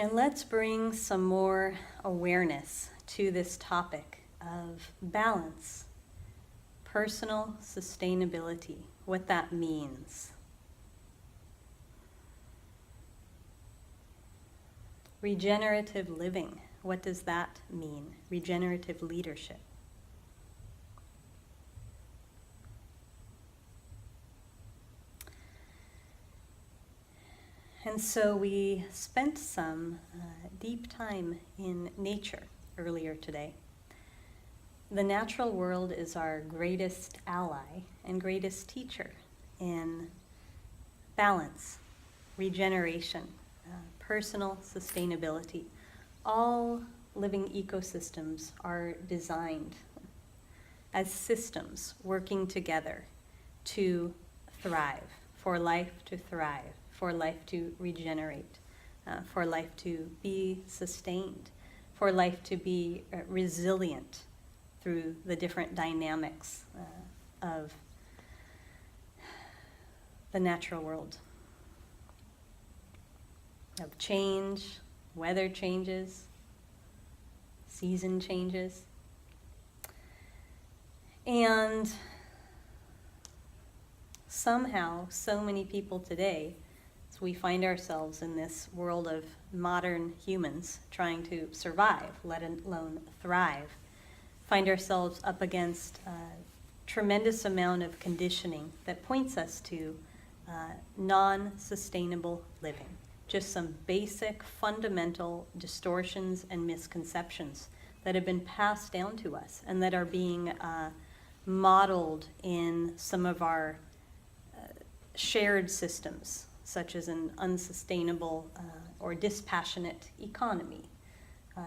And let's bring some more awareness to this topic of balance, personal sustainability, what that means. Regenerative living, what does that mean? Regenerative leadership. And so we spent some deep time in nature earlier today. The natural world is our greatest ally and greatest teacher in balance, regeneration, personal sustainability. All living ecosystems are designed as systems working together to thrive, for life to thrive, for life to regenerate, for life to be sustained, for life to be resilient through the different dynamics of the natural world. Of change, weather changes, season changes. And somehow, so many people today, as we find ourselves in this world of modern humans trying to survive, let alone thrive, find ourselves up against a tremendous amount of conditioning that points us to non-sustainable living. Just some basic, fundamental distortions and misconceptions that have been passed down to us and that are being modeled in some of our shared systems, such as an unsustainable or dispassionate economy.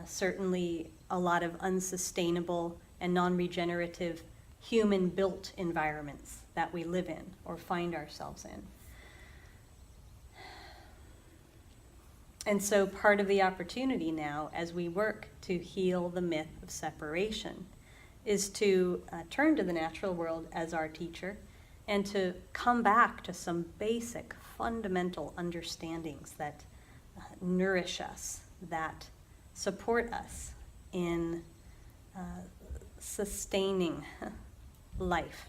Certainly a lot of unsustainable and non-regenerative human-built environments that we live in or find ourselves in. And so part of the opportunity now, as we work to heal the myth of separation, is to turn to the natural world as our teacher and to come back to some basic, fundamental understandings that nourish us, that support us in sustaining life.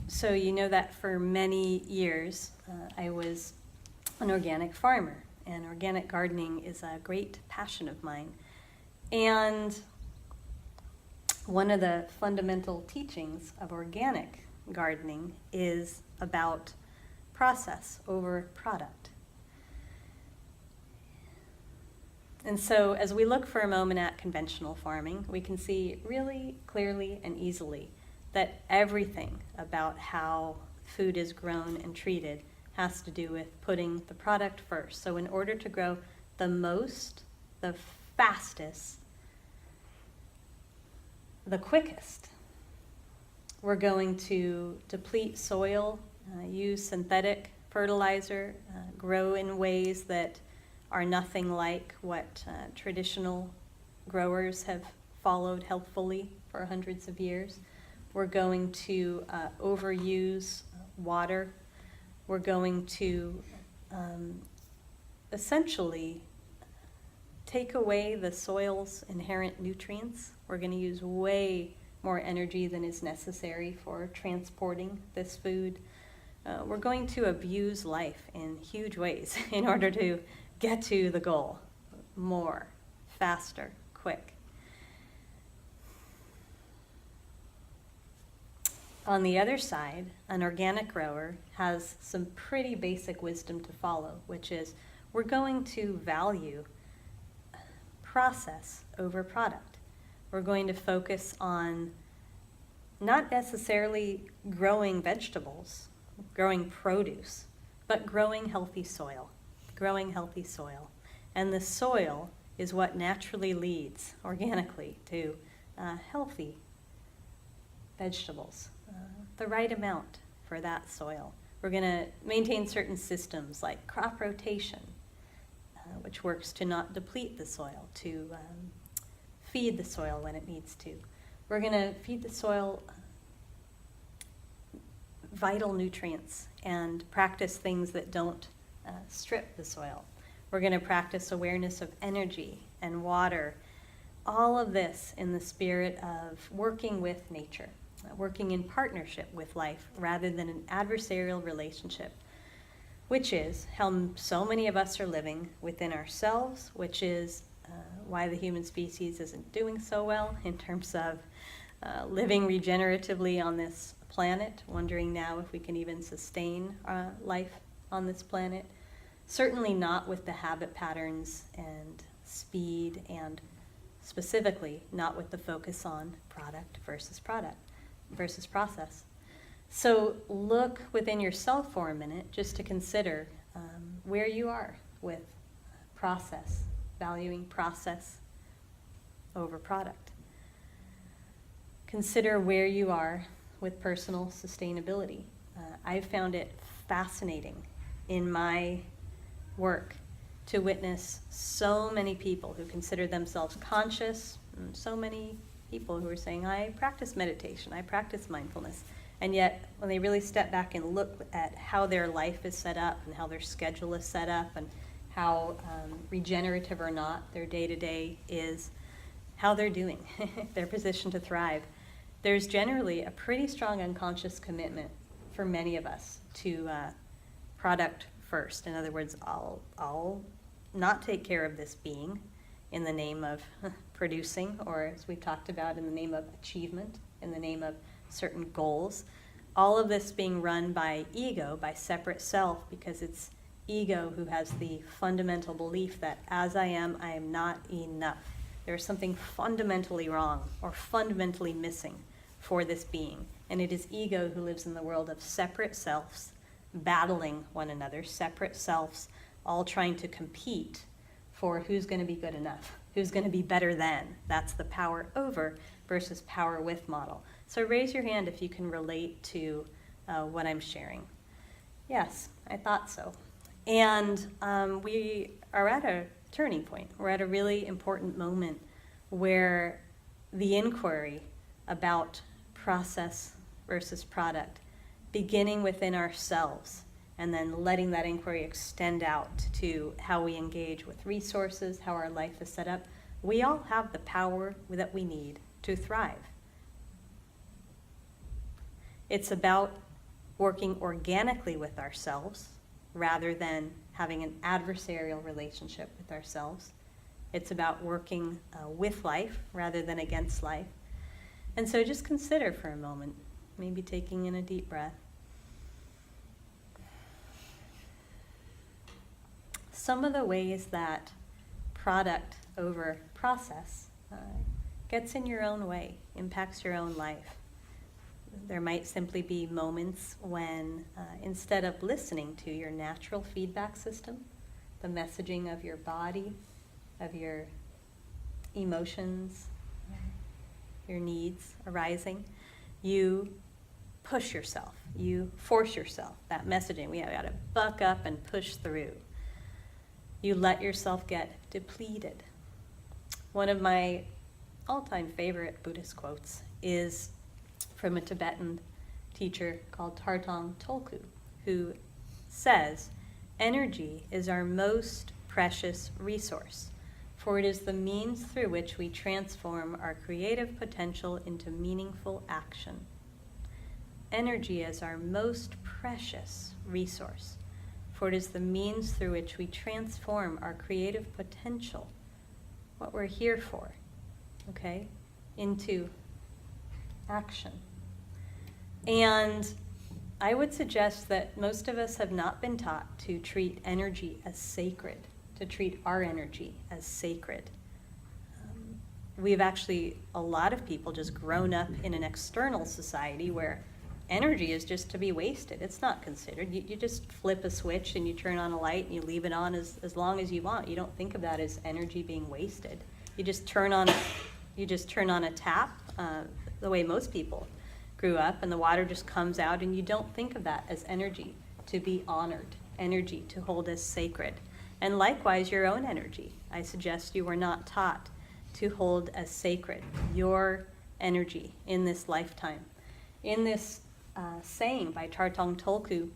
So you know that for many years I was an organic farmer, and organic gardening is a great passion of mine. And one of the fundamental teachings of organic gardening is about process over product. And so as we look for a moment at conventional farming, we can see really clearly and easily that everything about how food is grown and treated has to do with putting the product first. So in order to grow the most, the fastest, the quickest, we're going to deplete soil, use synthetic fertilizer, grow in ways that are nothing like what traditional growers have followed healthfully for hundreds of years. We're going to overuse water. We're going to essentially take away the soil's inherent nutrients. We're going to use way more energy than is necessary for transporting this food. We're going to abuse life in huge ways in order to get to the goal. More, faster, quick. On the other side, an organic grower has some pretty basic wisdom to follow, which is we're going to value process over product. We're going to focus on not necessarily growing vegetables, growing produce, but growing healthy soil. And the soil is what naturally leads organically to healthy vegetables, the right amount for that soil. We're going to maintain certain systems like crop rotation, which works to not deplete the soil, to feed the soil when it needs to. We're going to feed the soil vital nutrients and practice things that don't strip the soil. We're going to practice awareness of energy and water, all of this in the spirit of working with nature, working in partnership with life rather than an adversarial relationship, which is how so many of us are living within ourselves, which is why the human species isn't doing so well in terms of living regeneratively on this planet, wondering now if we can even sustain life on this planet. Certainly not with the habit patterns and speed, and specifically not with the focus on product versus process. So look within yourself for a minute just to consider where you are with process, valuing process over product. Consider where you are with personal sustainability. I've found it fascinating in my work to witness so many people who consider themselves conscious, and so many people who are saying, I practice meditation, I practice mindfulness, and yet when they really step back and look at how their life is set up and how their schedule is set up and how regenerative or not their day-to-day is, how they're doing, their position to thrive, there's generally a pretty strong unconscious commitment for many of us to product first. In other words, I'll not take care of this being in the name of producing, or as we've talked about, in the name of achievement, in the name of certain goals. All of this being run by ego, by separate self, because it's ego who has the fundamental belief that as I am not enough. There's something fundamentally wrong or fundamentally missing for this being. And it is ego who lives in the world of separate selves, battling one another, separate selves, all trying to compete for who's going to be good enough, who's going to be better than. That's the power over versus power with model. So raise your hand if you can relate to what I'm sharing. Yes, I thought so. And we are at a turning point. We're at a really important moment where the inquiry about process versus product, beginning within ourselves, and then letting that inquiry extend out to how we engage with resources, how our life is set up. We all have the power that we need to thrive. It's about working organically with ourselves rather than having an adversarial relationship with ourselves. It's about working with life rather than against life. And so just consider for a moment, maybe taking in a deep breath, some of the ways that product over process gets in your own way, impacts your own life. There might simply be moments when instead of listening to your natural feedback system, the messaging of your body, of your emotions, your needs arising, you push yourself, you force yourself, that messaging, we got to buck up and push through. You let yourself get depleted. One of my all-time favorite Buddhist quotes is from a Tibetan teacher called Tartong Tolku, who says, "Energy is our most precious resource, for it is the means through which we transform our creative potential into meaningful action." Energy is our most precious resource, for it is the means through which we transform our creative potential, what we're here for, okay, into action. And I would suggest that most of us have not been taught to treat energy as sacred, to treat our energy as sacred. We've actually, a lot of people, just grown up in an external society where energy is just to be wasted. It's not considered. You just flip a switch and you turn on a light and you leave it on as long as you want. You don't think of that as energy being wasted. You just turn on a tap, the way most people grew up, and the water just comes out, and you don't think of that as energy to be honored, energy to hold as sacred. And likewise, your own energy. I suggest you were not taught to hold as sacred your energy in this lifetime, in this saying by Chartong Tolku,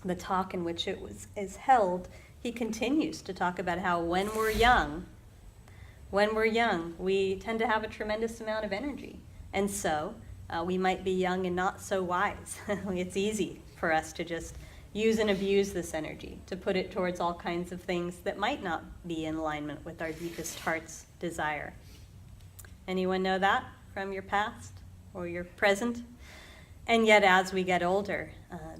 the talk in which is held, he continues to talk about how when we're young, we tend to have a tremendous amount of energy. And so we might be young and not so wise. It's easy for us to just use and abuse this energy, to put it towards all kinds of things that might not be in alignment with our deepest heart's desire. Anyone know that from your past or your present? And yet as we get older,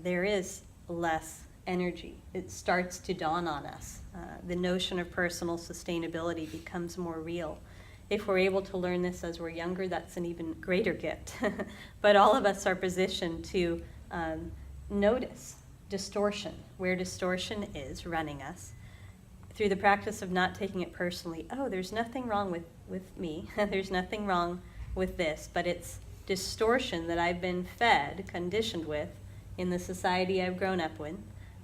there is less energy. It starts to dawn on us. The notion of personal sustainability becomes more real. If we're able to learn this as we're younger, that's an even greater gift. But all of us are positioned to notice distortion, where distortion is running us, through the practice of not taking it personally. Oh, there's nothing wrong with me. There's nothing wrong with this, but it's distortion that I've been fed, conditioned with, in the society I've grown up with.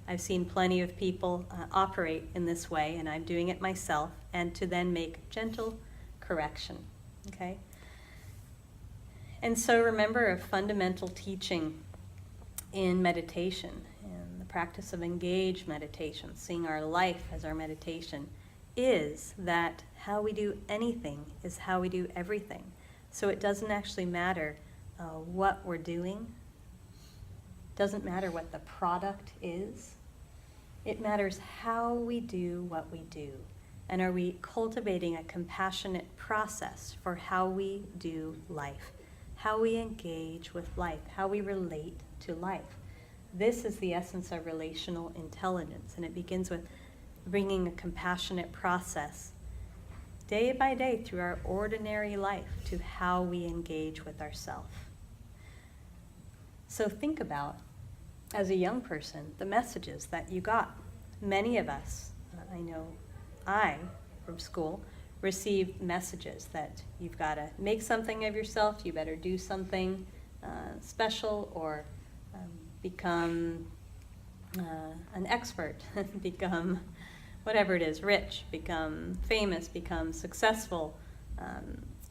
I've seen plenty of people operate in this way, and I'm doing it myself, and to then make gentle correction, okay? And so remember, a fundamental teaching in meditation, and the practice of engaged meditation, seeing our life as our meditation, is that how we do anything is how we do everything. So it doesn't actually matter what we're doing. Doesn't matter what the product is. It matters how we do what we do. And are we cultivating a compassionate process for how we do life, how we engage with life, how we relate to life? This is the essence of relational intelligence, and it begins with bringing a compassionate process day by day through our ordinary life to how we engage with ourselves. So think about, as a young person, the messages that you got. Many of us, from school, received messages that you've got to make something of yourself, you better do something special, or become an expert, become whatever it is, rich, become famous, become successful,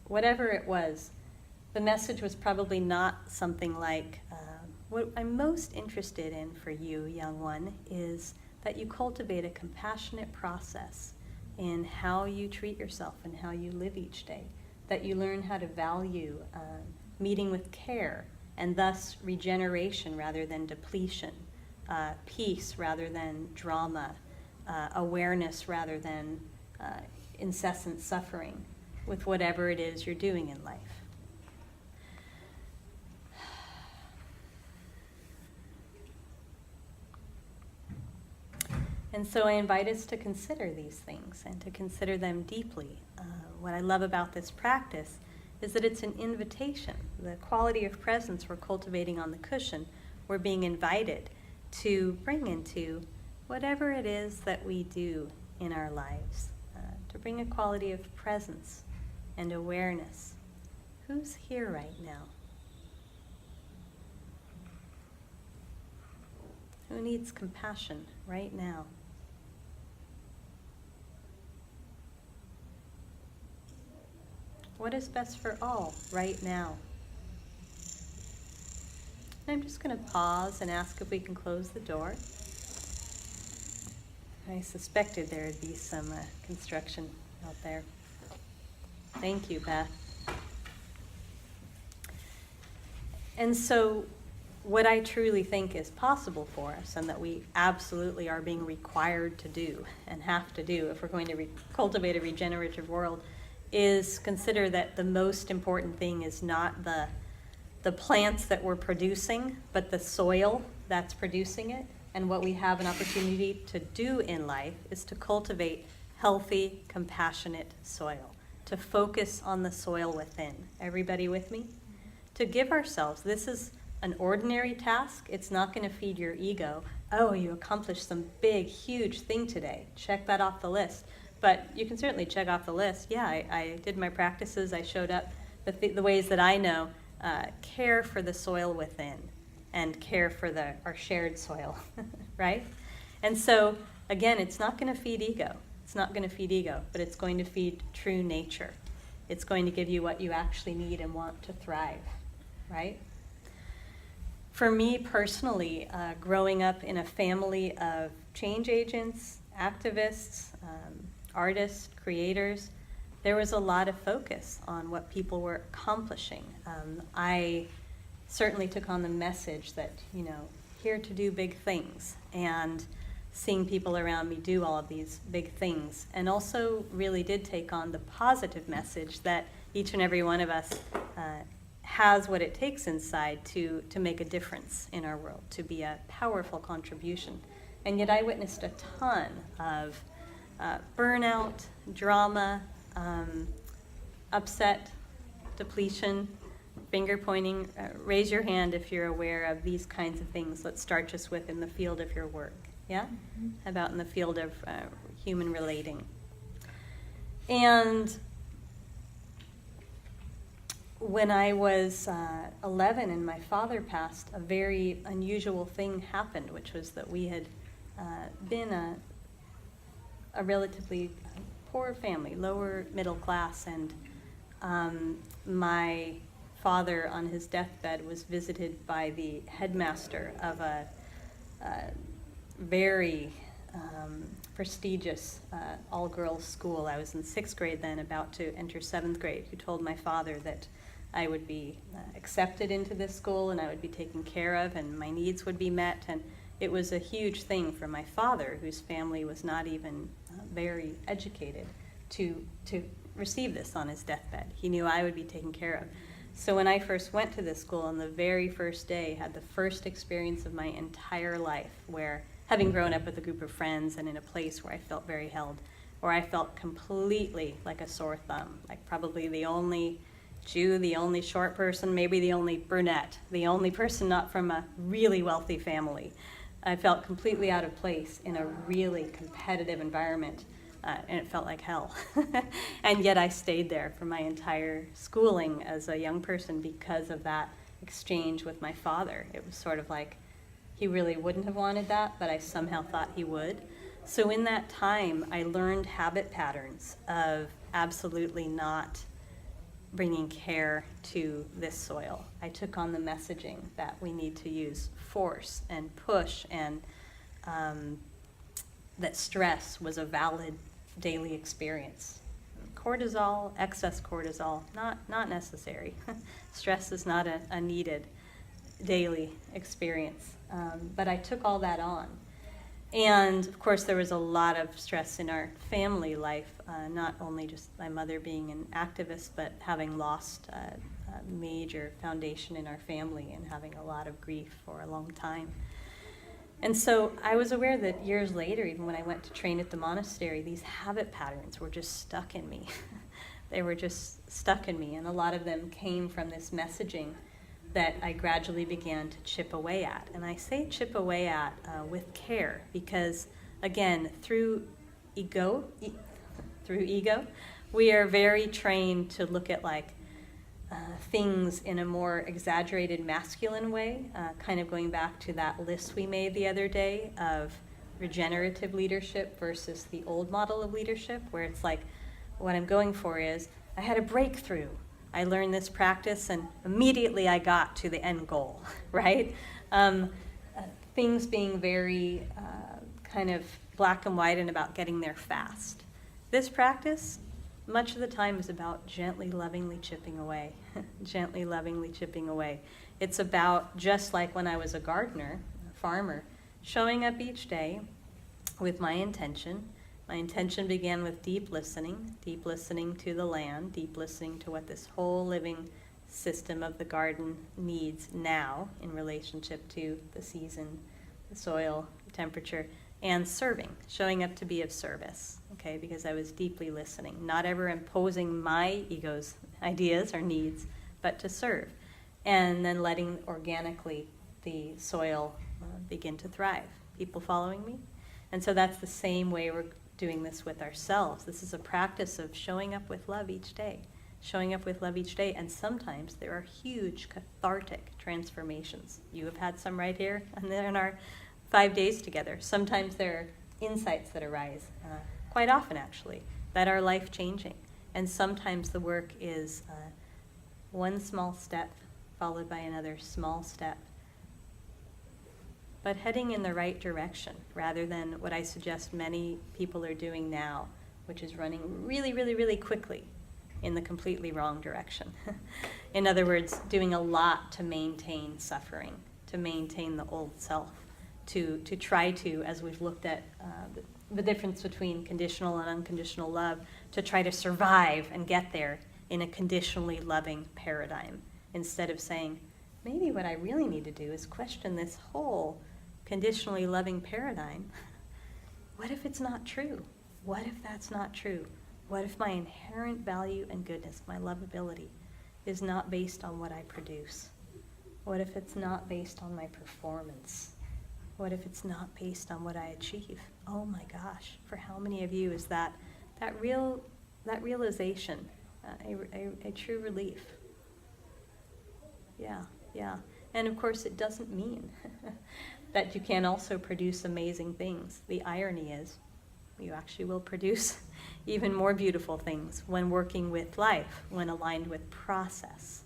whatever it was. The message was probably not something like, what I'm most interested in for you, young one, is that you cultivate a compassionate process in how you treat yourself and how you live each day, that you learn how to value meeting with care, and thus regeneration rather than depletion, peace rather than drama, awareness rather than incessant suffering with whatever it is you're doing in life. And so I invite us to consider these things and to consider them deeply. What I love about this practice is that it's an invitation. The quality of presence we're cultivating on the cushion, we're being invited to bring into whatever it is that we do in our lives, to bring a quality of presence and awareness. Who's here right now? Who needs compassion right now? What is best for all right now? I'm just going to pause and ask if we can close the door. I suspected there would be some construction out there. Thank you, Beth. And so what I truly think is possible for us, and that we absolutely are being required to do and have to do if we're going to cultivate a regenerative world, is consider that the most important thing is not the plants that we're producing, but the soil that's producing it. And what we have an opportunity to do in life is to cultivate healthy, compassionate soil, to focus on the soil within. Everybody with me? To give ourselves, this is an ordinary task. It's not going to feed your ego. Oh, you accomplished some big, huge thing today. Check that off the list. But you can certainly check off the list. Yeah, I did my practices. I showed up the ways that I know. Care for the soil within and care for our shared soil, right? And so, again, it's not going to feed ego. It's not going to feed ego, but it's going to feed true nature. It's going to give you what you actually need and want to thrive, right? For me personally, growing up in a family of change agents, activists, artists, creators, there was a lot of focus on what people were accomplishing. I certainly took on the message that, here to do big things, and seeing people around me do all of these big things, and also really did take on the positive message that each and every one of us has what it takes inside to make a difference in our world, to be a powerful contribution. And yet I witnessed a ton of burnout, drama, upset, depletion, finger pointing. Raise your hand if you're aware of these kinds of things. Let's start just with in the field of your work. Yeah? How about in the field of human relating? And when I was 11 and my father passed, a very unusual thing happened, which was that we had been a relatively poor family, lower middle class, and my father on his deathbed was visited by the headmaster of a very prestigious all-girls school. I was in 6th grade then, about to enter 7th grade, who told my father that I would be accepted into this school and I would be taken care of and my needs would be met. And it was a huge thing for my father, whose family was not even very educated, to receive this on his deathbed. He knew I would be taken care of. So when I first went to this school on the very first day, had the first experience of my entire life where, having grown up with a group of friends and in a place where I felt very held, where I felt completely like a sore thumb, like probably the only Jew, the only short person, maybe the only brunette, the only person not from a really wealthy family. I felt completely out of place in a really competitive environment, and it felt like hell. And yet I stayed there for my entire schooling as a young person because of that exchange with my father. It was sort of like he really wouldn't have wanted that, but I somehow thought he would. So in that time, I learned habit patterns of absolutely not bringing care to this soil. I took on the messaging that we need to use force and push, and that stress was a valid daily experience. Cortisol, excess cortisol, not necessary. Stress is not a needed daily experience. But I took all that on. And of course there was a lot of stress in our family life, not only just my mother being an activist, but having lost a major foundation in our family and having a lot of grief for a long time. And so I was aware that years later, even when I went to train at the monastery, these habit patterns were just stuck in me. They were just stuck in me, and a lot of them came from this messaging that I gradually began to chip away at. And I say chip away at with care because, again, through ego, we are very trained to look at things in a more exaggerated masculine way, kind of going back to that list we made the other day of regenerative leadership versus the old model of leadership, where it's like, what I'm going for is, I had a breakthrough. I learned this practice and immediately I got to the end goal, right? Things being very kind of black and white and about getting there fast. This practice, much of the time, is about gently, lovingly chipping away, gently, lovingly chipping away. It's about, just like when I was a gardener, a farmer, showing up each day with my intention. My intention began with deep listening to the land, deep listening to what this whole living system of the garden needs now in relationship to the season, the soil, the temperature, and serving, showing up to be of service, okay, because I was deeply listening, not ever imposing my ego's ideas or needs, but to serve, and then letting organically the soil begin to thrive. People following me? And so that's the same way we're doing this with ourselves. This is a practice of showing up with love each day, showing up with love each day, and sometimes there are huge cathartic transformations. You have had some right here and then in our 5 days together. Sometimes there are insights that arise, quite often actually, that are life-changing. And sometimes the work is one small step followed by another small step, but heading in the right direction rather than what I suggest many people are doing now, which is running really, really, really quickly in the completely wrong direction. In other words, doing a lot to maintain suffering, to maintain the old self, to try to, as we've looked at the difference between conditional and unconditional love, to try to survive and get there in a conditionally loving paradigm, instead of saying, maybe what I really need to do is question this whole conditionally loving paradigm. What if it's not true? What if that's not true? What if my inherent value and goodness, my lovability, is not based on what I produce? What if it's not based on my performance? What if it's not based on what I achieve? Oh my gosh, for how many of you is that realization a true relief? Yeah. And of course, it doesn't mean that you can't also produce amazing things. The irony is, you actually will produce even more beautiful things when working with life, when aligned with process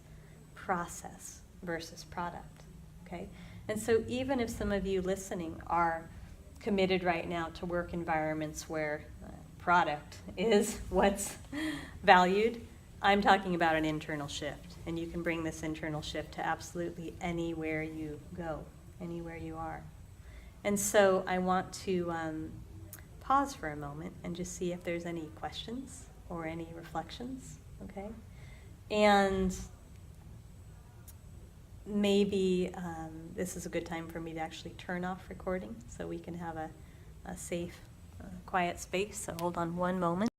versus product, okay? And so even if some of you listening are committed right now to work environments where product is what's valued, I'm talking about an internal shift. And you can bring this internal shift to absolutely anywhere you go, anywhere you are. And so I want to pause for a moment and just see if there's any questions or any reflections, okay? And maybe this is a good time for me to actually turn off recording so we can have a safe, quiet space. So hold on one moment.